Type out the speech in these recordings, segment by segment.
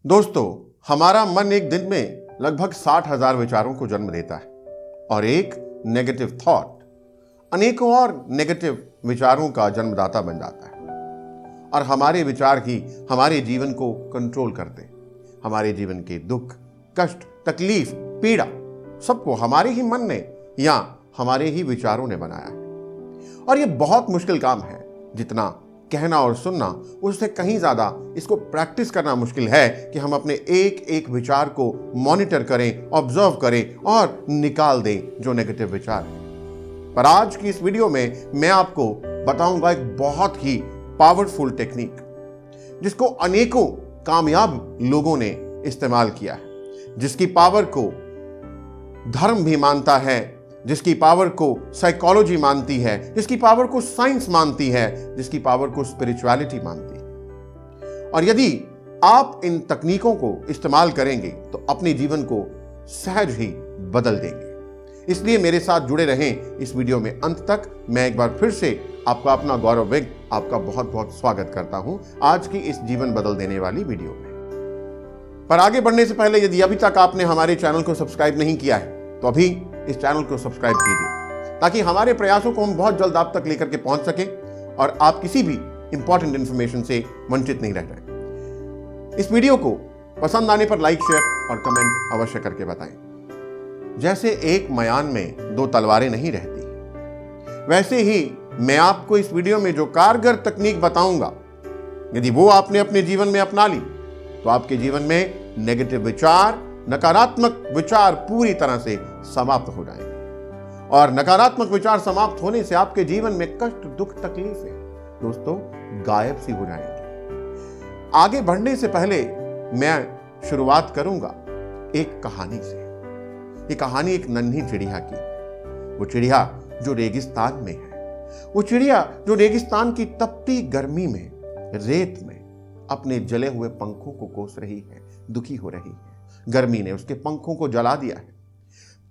दोस्तों, हमारा मन एक दिन में लगभग 60,000 विचारों को जन्म देता है और एक नेगेटिव थॉट अनेकों और नेगेटिव विचारों का जन्मदाता बन जाता है और हमारे विचार ही हमारे जीवन को कंट्रोल करते हैं। हमारे जीवन के दुख, कष्ट, तकलीफ, पीड़ा सबको हमारे ही मन ने या हमारे ही विचारों ने बनाया है। और यह बहुत मुश्किल काम है। जितना कहना और सुनना, उससे कहीं ज्यादा इसको प्रैक्टिस करना मुश्किल है कि हम अपने एक एक विचार को मॉनिटर करें, ऑब्जर्व करें और निकाल दें जो नेगेटिव विचार है। पर आज की इस वीडियो में मैं आपको बताऊंगा एक बहुत ही पावरफुल टेक्निक जिसको अनेकों कामयाब लोगों ने इस्तेमाल किया है, जिसकी पावर को धर्म भी मानता है, जिसकी पावर को साइकोलॉजी मानती है, जिसकी पावर को साइंस मानती है, जिसकी पावर को स्पिरिचुअलिटी मानती है। और यदि आप इन तकनीकों को इस्तेमाल करेंगे तो अपने जीवन को सहज ही बदल देंगे। इसलिए मेरे साथ जुड़े रहें इस वीडियो में अंत तक। मैं एक बार फिर से आपका अपना गौरव विग आपका बहुत बहुत स्वागत करता हूं आज की इस जीवन बदल देने वाली वीडियो में। पर आगे बढ़ने से पहले यदि अभी तक आपने हमारे चैनल को सब्सक्राइब नहीं किया है तो अभी इस चैनल को सब्सक्राइब कीजिए ताकि हमारे प्रयासों को हम बहुत जल्द आप तक लेकर के पहुंच सकें और आप किसी भी इंपॉर्टेंट इंफॉर्मेशन से वंचित नहीं रह जाए। इस वीडियो को पसंद आने पर लाइक, शेयर और कमेंट अवश्य करके बताएं। जैसे एक मयान में दो तलवारें नहीं रहती, वैसे ही मैं आपको इस वीडियो में जो कारगर तकनीक बताऊंगा, यदि वो आपने अपने जीवन में अपना ली तो आपके जीवन में नेगेटिव विचार, नकारात्मक विचार पूरी तरह से समाप्त हो जाएंगे। और नकारात्मक विचार समाप्त होने से आपके जीवन में कष्ट, दुख, तकलीफें दोस्तों गायब सी हो जाएंगी। आगे बढ़ने से पहले मैं शुरुआत करूंगा एक कहानी से। ये कहानी एक नन्ही चिड़िया की। वो चिड़िया जो रेगिस्तान में है, वो चिड़िया जो रेगिस्तान की तपती गर्मी में, रेत में अपने जले हुए पंखों को कोस रही है, दुखी हो रही है। गर्मी ने उसके पंखों को जला दिया है।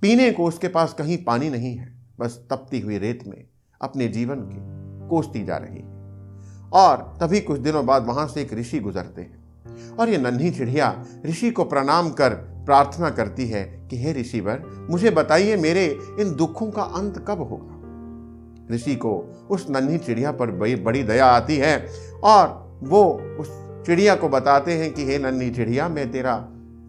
पीने को उसके पास कहीं पानी नहीं है, बस तपती हुई रेत में अपने जीवन के कोसती जा रही है। और तभी कुछ दिनों बाद वहां से एक ऋषि गुजरते हैं और ये नन्ही चिड़िया ऋषि को प्रणाम कर प्रार्थना करती है कि हे ऋषिवर, मुझे बताइए मेरे इन दुखों का अंत कब होगा। ऋषि को उस नन्ही चिड़िया पर बड़ी दया आती है और वो उस चिड़िया को बताते हैं कि हे नन्ही चिड़िया, मैं तेरा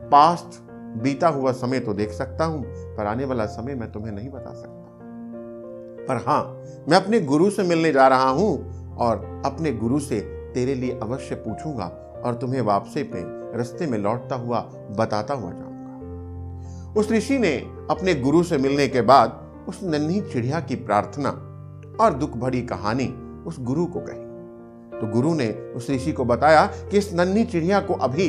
पास्ट बीता हुआ समय तो देख सकता हूं, पर आने वाला समय मैं तुम्हें नहीं बता सकता। पर हां, मैं अपने गुरु से मिलने जा रहा हूं और अपने गुरु से तेरे लिए अवश्य पूछूंगा और तुम्हें वापसी पे रास्ते में लौटता हुआ बताता हुआ जाऊंगा। उस ऋषि ने अपने गुरु से मिलने के बाद उस नन्ही चिड़िया की प्रार्थना और दुख भरी कहानी उस गुरु को कही। तो गुरु ने उस ऋषि को बताया कि इस नन्ही चिड़िया को अभी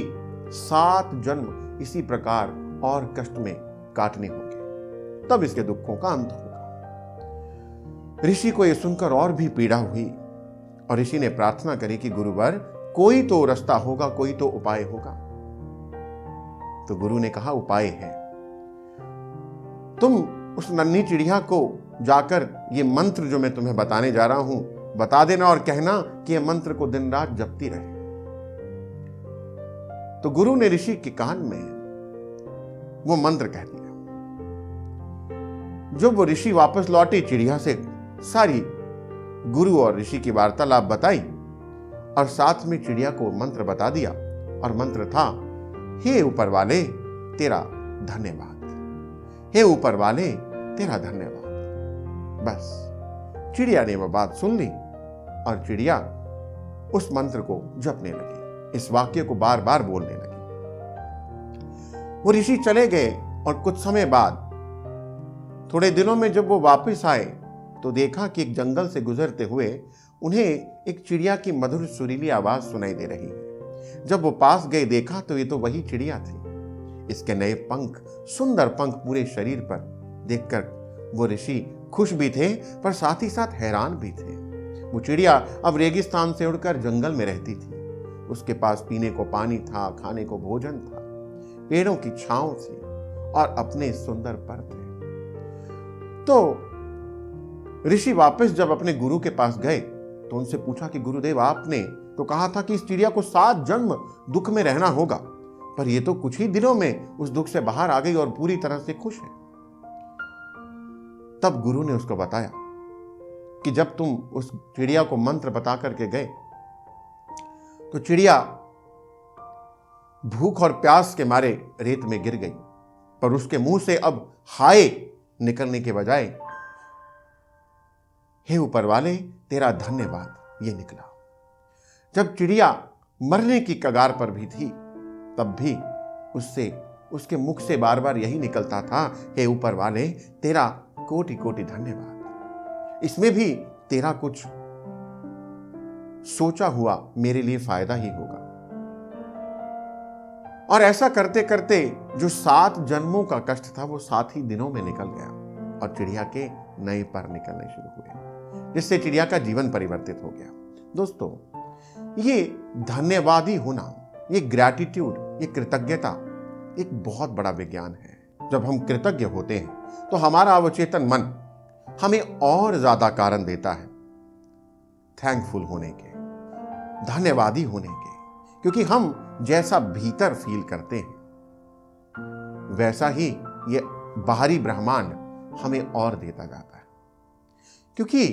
7 जन्म इसी प्रकार और कष्ट में काटने होंगे, तब इसके दुखों का अंत होगा। ऋषि को यह सुनकर और भी पीड़ा हुई और ऋषि ने प्रार्थना करी कि गुरुवर, कोई तो रास्ता होगा, कोई तो उपाय होगा। तो गुरु ने कहा, उपाय है। तुम उस नन्ही चिड़िया को जाकर ये मंत्र जो मैं तुम्हें बताने जा रहा हूं बता देना और कहना कि यह मंत्र को दिन रात जपती रहे। तो गुरु ने ऋषि के कान में वो मंत्र कह दिया। जब वो ऋषि वापस लौटे, चिड़िया से सारी गुरु और ऋषि की वार्तालाप बताई और साथ में चिड़िया को मंत्र बता दिया। और मंत्र था, हे ऊपर वाले तेरा धन्यवाद, हे ऊपर वाले तेरा धन्यवाद। बस चिड़िया ने वह बात सुन ली और चिड़िया उस मंत्र को जपने लगी, इस वाक्य को बार बार बोलने लगी। वो ऋषि चले गए और कुछ समय बाद, थोड़े दिनों में जब वो वापस आए तो देखा कि एक जंगल से गुजरते हुए उन्हें एक चिड़िया की मधुर सुरीली आवाज सुनाई दे रही है। जब वो पास गए देखा तो ये तो वही चिड़िया थी। इसके नए पंख, सुंदर पंख पूरे शरीर पर देखकर वो ऋषि खुश भी थे पर साथ ही साथ हैरान भी थे। वो चिड़िया अब रेगिस्तान से उड़कर जंगल में रहती थी। उसके पास पीने को पानी था, खाने को भोजन था, पेड़ों की छांव थी और अपने सुंदर पर थे। तो ऋषि वापस जब अपने गुरु के पास गए तो उनसे पूछा कि गुरुदेव, आपने तो कहा था कि इस चिड़िया को 7 जन्म दुख में रहना होगा, पर ये तो कुछ ही दिनों में उस दुख से बाहर आ गई और पूरी तरह से खुश है। तब गुरु ने उसको बताया कि जब तुम उस चिड़िया को मंत्र बता करके गए तो चिड़िया भूख और प्यास के मारे रेत में गिर गई, पर उसके मुंह से अब हाय निकलने के बजाय हे ऊपर वाले तेरा धन्यवाद ये निकला। जब चिड़िया मरने की कगार पर भी थी तब भी उसके मुख से बार बार यही निकलता था, हे ऊपर वाले तेरा कोटि कोटि धन्यवाद। इसमें भी तेरा कुछ सोचा हुआ मेरे लिए फायदा ही होगा। और ऐसा करते करते जो 7 जन्मों का कष्ट था वो 7 ही दिनों में निकल गया और चिड़िया के नए पर निकलने शुरू हुए, जिससे चिड़िया का जीवन परिवर्तित हो गया। दोस्तों, ये धन्यवादी होना, ये ग्रैटिट्यूड, ये कृतज्ञता एक बहुत बड़ा विज्ञान है। जब हम कृतज्ञ होते हैं तो हमारा अवचेतन मन हमें और ज्यादा कारण देता है थैंकफुल होने के, धन्यवादी होने के, क्योंकि हम जैसा भीतर फील करते हैं वैसा ही ये बाहरी ब्रह्मांड हमें और देता जाता है। क्योंकि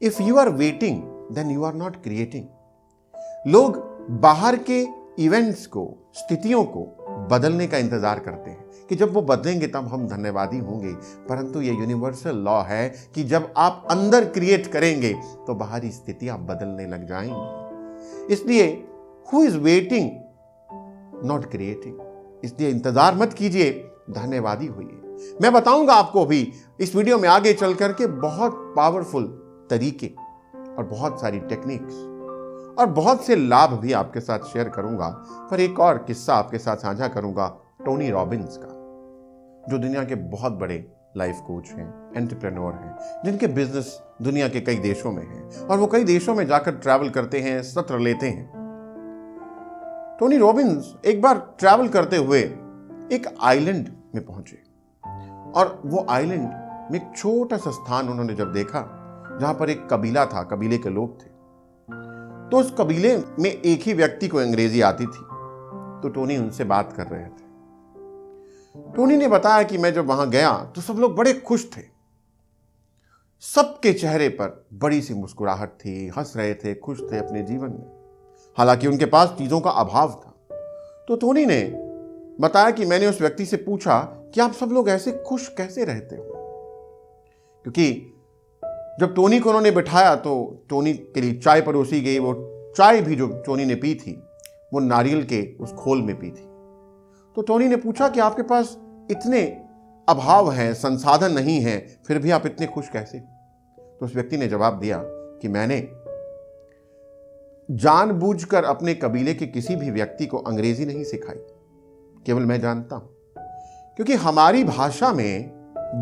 if you are waiting then you are not creating. लोग बाहर के इवेंट्स को, स्थितियों को बदलने का इंतजार करते हैं कि जब वो बदलेंगे तब हम धन्यवादी होंगे, परंतु ये यूनिवर्सल लॉ है कि जब आप अंदर क्रिएट करेंगे तो बाहरी स्थितियां बदलने लग जाएंगी। इसलिए who is waiting not creating, इसलिए इंतजार मत कीजिए, धन्यवादी होइए। मैं बताऊंगा आपको भी इस वीडियो में आगे चल करके बहुत पावरफुल तरीके और बहुत सारी टेक्निक्स और बहुत से लाभ भी आपके साथ शेयर करूंगा। पर एक और किस्सा आपके साथ साझा करूंगा टोनी रॉबिन्स का, जो दुनिया के बहुत बड़े लाइफ कोच हैं, एंटरप्रेन्योर हैं, जिनके बिजनेस दुनिया के कई देशों में हैं और वो कई देशों में जाकर ट्रैवल करते हैं, सत्र लेते हैं। टोनी रॉबिन्स एक बार ट्रैवल करते हुए एक आइलैंड में पहुंचे और वो आइलैंड में एक छोटा सा स्थान उन्होंने जब देखा जहां पर एक कबीला था, कबीले के लोग थे। तो उस कबीले में एक ही व्यक्ति को अंग्रेजी आती थी, तो टोनी उनसे बात कर रहे थे। टोनी ने बताया कि मैं जब वहां गया तो सब लोग बड़े खुश थे, सबके चेहरे पर बड़ी सी मुस्कुराहट थी, हंस रहे थे, खुश थे अपने जीवन में। हालांकि उनके पास चीजों का अभाव था। तो टोनी ने बताया कि मैंने उस व्यक्ति से पूछा कि आप सब लोग ऐसे खुश कैसे रहते हो, क्योंकि जब टोनी को उन्होंने बिठाया तो टोनी के लिए चाय परोसी गई। वो चाय भी जो टोनी ने पी थी वो नारियल के उस खोल में पी थी। तो टोनी ने पूछा कि आपके पास इतने अभाव हैं, संसाधन नहीं है, फिर भी आप इतने खुश कैसे? तो उस व्यक्ति ने जवाब दिया कि मैंने जानबूझकर अपने कबीले के किसी भी व्यक्ति को अंग्रेजी नहीं सिखाई, केवल मैं जानता हूं, क्योंकि हमारी भाषा में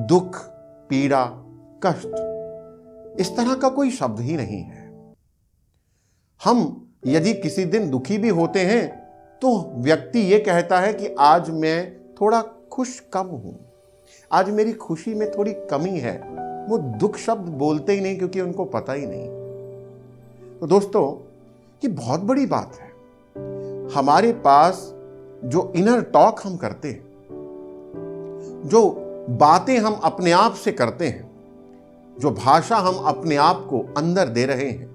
दुख, पीड़ा, कष्ट इस तरह का कोई शब्द ही नहीं है। हम यदि किसी दिन दुखी भी होते हैं तो व्यक्ति ये कहता है कि आज मैं थोड़ा खुश कम हूं, आज मेरी खुशी में थोड़ी कमी है। वो दुख शब्द बोलते ही नहीं, क्योंकि उनको पता ही नहीं। तो दोस्तों, ये बहुत बड़ी बात है। हमारे पास जो इनर टॉक हम करते हैं, जो बातें हम अपने आप से करते हैं, जो भाषा हम अपने आप को अंदर दे रहे हैं,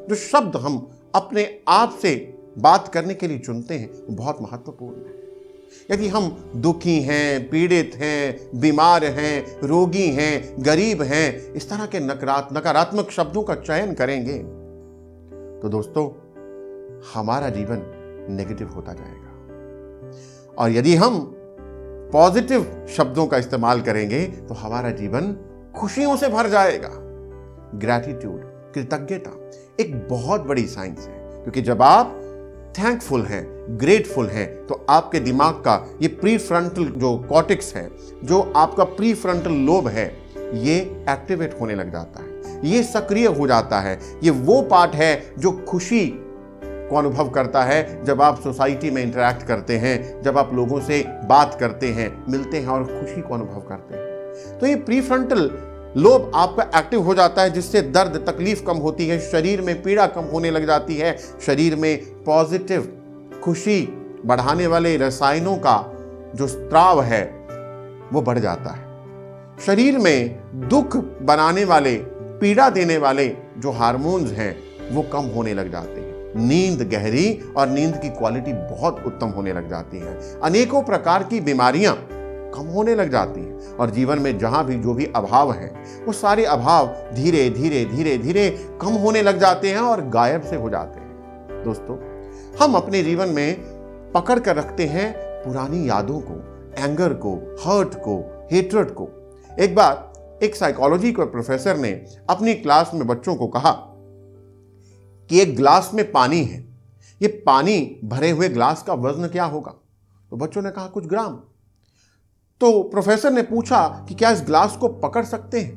जो शब्द हम अपने आप से बात करने के लिए चुनते हैं, वो बहुत महत्वपूर्ण है। यदि हम दुखी हैं, पीड़ित हैं, बीमार हैं, रोगी हैं, गरीब हैं, इस तरह के नकारात्मक शब्दों का चयन करेंगे तो दोस्तों हमारा जीवन नेगेटिव होता जाएगा। और यदि हम पॉजिटिव शब्दों का इस्तेमाल करेंगे तो हमारा जीवन खुशियों से भर जाएगा। ग्रैटिट्यूड, कृतज्ञता एक बहुत बड़ी साइंस है, क्योंकि जब आप थैंकफुल हैं, ग्रेटफुल हैं, तो आपके दिमाग का ये प्रीफ्रंटल जो कॉर्टेक्स है, जो आपका प्रीफ्रंटल लोब है, ये एक्टिवेट होने लग जाता है, ये सक्रिय हो जाता है। ये वो पार्ट है जो खुशी को अनुभव करता है जब आप सोसाइटी में इंटरैक्ट करते हैं, जब आप लोगों से बात करते हैं, मिलते हैं और खुशी को अनुभव करते हैं। तो ये प्रीफ्रंटल लोब आपका एक्टिव हो जाता है, जिससे दर्द, तकलीफ कम होती है, शरीर में पीड़ा कम होने लग जाती है, शरीर में पॉजिटिव, खुशी बढ़ाने वाले रसायनों का जो स्त्राव है वो बढ़ जाता है। शरीर में दुख बनाने वाले, पीड़ा देने वाले जो हार्मोन्स हैं वो कम होने लग जाते हैं। नींद गहरी और नींद की क्वालिटी बहुत उत्तम होने लग जाती है। अनेकों प्रकार की बीमारियां कम होने लग जाती हैं और जीवन में जहां भी जो भी अभाव हैं वो सारे अभाव धीरे धीरे धीरे धीरे कम होने लग जाते हैं और गायब से हो जाते हैं। दोस्तों, हम अपने जीवन में पकड़ कर रखते हैं पुरानी यादों को, एंगर को, हर्ट को, हेट्रेड को। एक बार एक साइकोलॉजी के प्रोफेसर ने अपनी क्लास में बच्चों को कहा कि एक ग्लास में पानी है, ये पानी भरे हुए ग्लास का वजन क्या होगा? तो बच्चों ने कहा कुछ ग्राम। तो प्रोफेसर ने पूछा कि क्या इस ग्लास को पकड़ सकते हैं?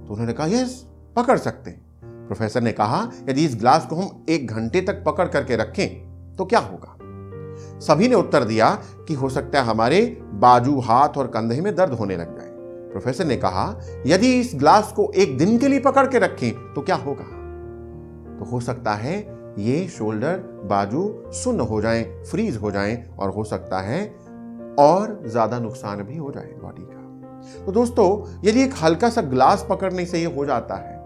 तो उन्होंने कहा यस, पकड़ सकते हैं। प्रोफेसर ने कहा यदि इस ग्लास को हम 1 घंटे तक पकड़ करके रखें तो क्या होगा? सभी ने उत्तर दिया कि हो सकता है हमारे बाजू, हाथ और कंधे में दर्द होने लग जाए। प्रोफेसर ने कहा यदि इस ग्लास को 1 दिन के लिए पकड़ के रखें तो क्या होगा? तो हो सकता है ये शोल्डर, बाजू सुन्न हो जाएं, फ्रीज हो जाएं और हो सकता है और ज्यादा नुकसान भी हो जाए बॉडी का। तो दोस्तों, यदि एक हल्का सा ग्लास पकड़ने से ये हो जाता है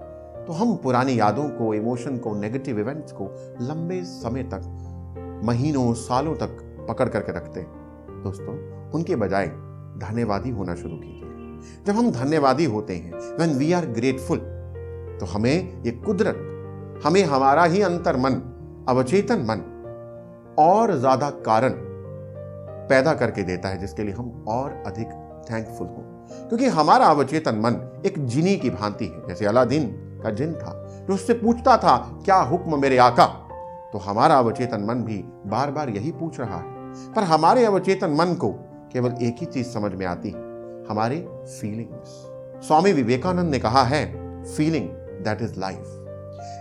तो हम पुरानी यादों को, इमोशन को, नेगेटिव इवेंट्स को लंबे समय तक, महीनों, सालों तक पकड़ करके रखते हैं। दोस्तों, उनके बजाय धन्यवादी होना शुरू कीजिए। जब हम धन्यवादी होते हैं, व्हेन वी आर ग्रेटफुल, तो हमें ये कुदरत, हमें हमारा ही अंतर मन, अवचेतन मन और ज्यादा कारण पैदा करके देता है जिसके लिए हम और अधिक थैंकफुल हो। क्योंकि हमारा अवचेतन मन एक जिनी की भांति है। जैसे अलादीन का जिन था जो उससे पूछता था क्या हुक्म मेरे आका, तो हमारा अवचेतन मन भी बार बार यही पूछ रहा है। पर हमारे अवचेतन मन को केवल एक ही चीज समझ में आती है, हमारे फीलिंग्स। स्वामी विवेकानंद ने कहा है, फीलिंग दैट इज लाइफ।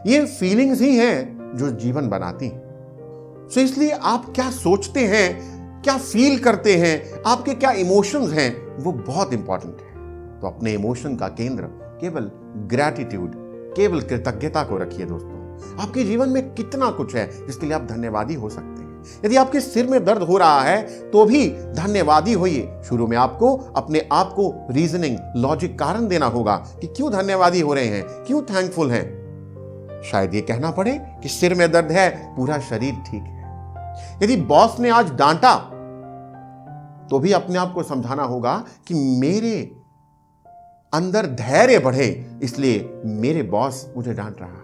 ये फीलिंग्स ही हैं जो जीवन बनाती हैं। सो इसलिए आप क्या सोचते हैं, क्या फील करते हैं, आपके क्या इमोशंस हैं, वो बहुत इंपॉर्टेंट है। तो अपने इमोशन का केंद्र केवल ग्रैटिट्यूड, केवल कृतज्ञता को रखिए। दोस्तों, आपके जीवन में कितना कुछ है जिसके लिए आप धन्यवादी हो सकते हैं। यदि आपके सिर में दर्द हो रहा है तो भी धन्यवादी होइए। शुरू में आपको अपने आप को रीजनिंग, लॉजिक, कारण देना होगा कि क्यों धन्यवादी हो रहे हैं, क्यों थैंकफुल हैं। शायद ये कहना पड़े कि सिर में दर्द है, पूरा शरीर ठीक है। यदि बॉस ने आज डांटा तो भी अपने आप को समझाना होगा कि मेरे अंदर धैर्य बढ़े, इसलिए मेरे बॉस मुझे डांट रहा है।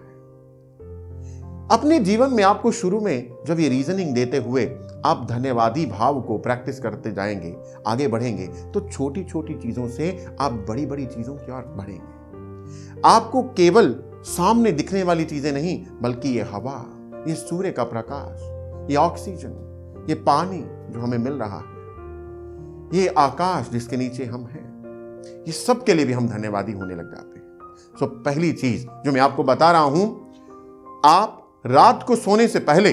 अपने जीवन में आपको शुरू में जब ये रीजनिंग देते हुए आप धन्यवादी भाव को प्रैक्टिस करते जाएंगे, आगे बढ़ेंगे, तो छोटी छोटी चीजों से आप बड़ी बड़ी चीजों की ओर बढ़ेंगे। आपको केवल सामने दिखने वाली चीजें नहीं, बल्कि ये हवा, ये सूर्य का प्रकाश, ये ऑक्सीजन, ये पानी जो हमें मिल रहा है, ये आकाश जिसके नीचे हम हैं, ये सब के लिए भी हम धन्यवादी होने लग जाते हैं। सो पहली चीज जो मैं आपको बता रहा हूं, आप रात को सोने से पहले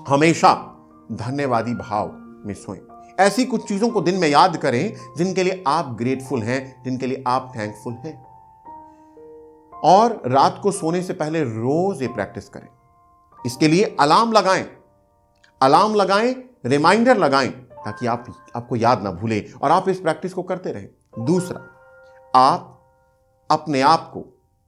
हमेशा धन्यवादी भाव में सोएं। ऐसी कुछ चीजों को दिन में याद करें जिनके लिए आप ग्रेटफुल हैं, जिनके लिए आप थैंकफुल हैं। और रात को सोने से पहले रोज ये प्रैक्टिस करें। इसके लिए अलार्म लगाएं, रिमाइंडर लगाएं, ताकि आपको याद ना भूले और आप इस प्रैक्टिस को करते रहें। दूसरा, आप अपने आप को,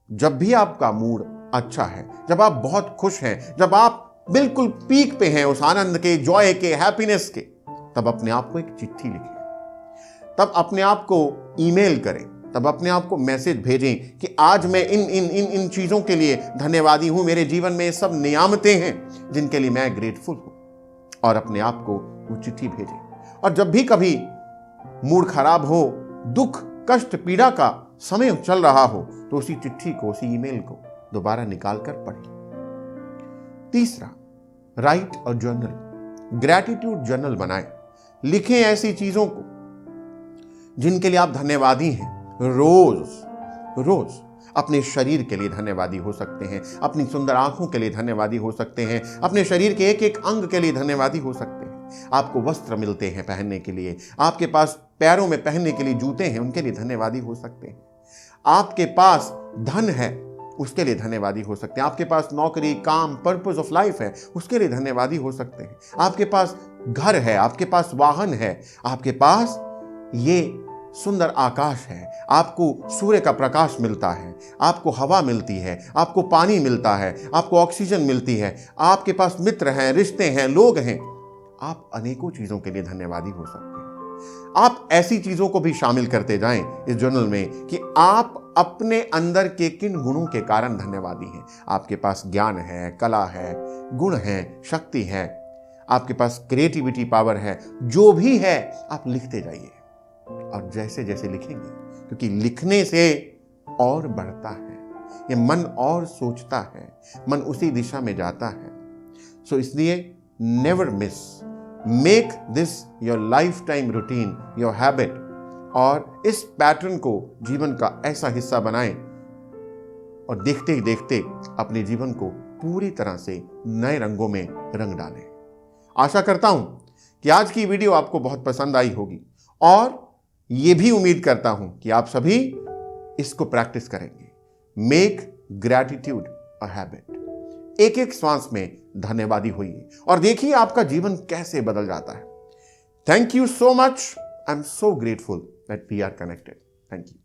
जब भी आपका मूड अच्छा है, जब आप बहुत खुश हैं, जब आप बिल्कुल पीक पे हैं उस आनंद के, जॉय के, हैप्पीनेस के, तब अपने आप को एक चिट्ठी लिखें, तब अपने आप को ईमेल करें, तब अपने आप को मैसेज भेजें कि आज मैं इन इन इन इन चीजों के लिए धन्यवादी हूं, मेरे जीवन में सब नियामतें हैं जिनके लिए मैं ग्रेटफुल हूं, और अपने आप को वो चिट्ठी भेजें। और जब भी कभी मूड खराब हो, दुख, कष्ट, पीड़ा का समय चल रहा हो, तो उसी चिट्ठी को, उसी ईमेल को दोबारा निकाल कर पढ़ें। तीसरा, राइट और जर्नल, ग्रैटिट्यूड जर्नल बनाएं। लिखें ऐसी चीजों को जिनके लिए आप धन्यवादी हैं। रोज अपने शरीर के लिए धन्यवादी हो सकते हैं, अपनी सुंदर आंखों के लिए धन्यवादी हो सकते हैं, अपने शरीर के एक एक अंग के लिए धन्यवादी हो सकते हैं। आपको वस्त्र मिलते हैं पहनने के लिए, आपके पास पैरों में पहनने के लिए जूते हैं, उनके लिए धन्यवादी हो सकते हैं। आपके पास धन है, उसके लिए धन्यवादी हो सकते हैं। आपके पास नौकरी, काम, पर्पस ऑफ लाइफ है, उसके लिए धन्यवादी हो सकते हैं। आपके पास घर है, आपके पास वाहन है, आपके पास ये सुंदर आकाश है, आपको सूर्य का प्रकाश मिलता है, आपको हवा मिलती है, आपको पानी मिलता है, आपको ऑक्सीजन मिलती है, आपके पास मित्र हैं, रिश्ते हैं, लोग हैं। आप अनेकों चीजों के लिए धन्यवादी हो सकते हैं। आप ऐसी चीजों को भी शामिल करते जाएं इस जर्नल में कि आप अपने अंदर के किन गुणों के कारण धन्यवादी हैं। आपके पास ज्ञान है, कला है, गुण है, शक्ति है, आपके पास क्रिएटिविटी पावर है, जो भी है आप लिखते जाइए। और जैसे जैसे लिखेंगे, क्योंकि लिखने से और बढ़ता है, ये मन और सोचता है, मन उसी दिशा में जाता है। सो इसलिए never miss, make this your life time routine, your habit, और इस पैटर्न को जीवन का ऐसा हिस्सा बनाएं और देखते ही देखते अपने जीवन को पूरी तरह से नए रंगों में रंग डालें। आशा करता हूं कि आज की वीडियो आपको बहुत पसंद आई होगी और ये भी उम्मीद करता हूं कि आप सभी इसको प्रैक्टिस करेंगे। Make gratitude a habit. एक एक श्वास में धन्यवादी होइए और देखिए आपका जीवन कैसे बदल जाता है। Thank you so much. I am so grateful that we are connected. Thank you.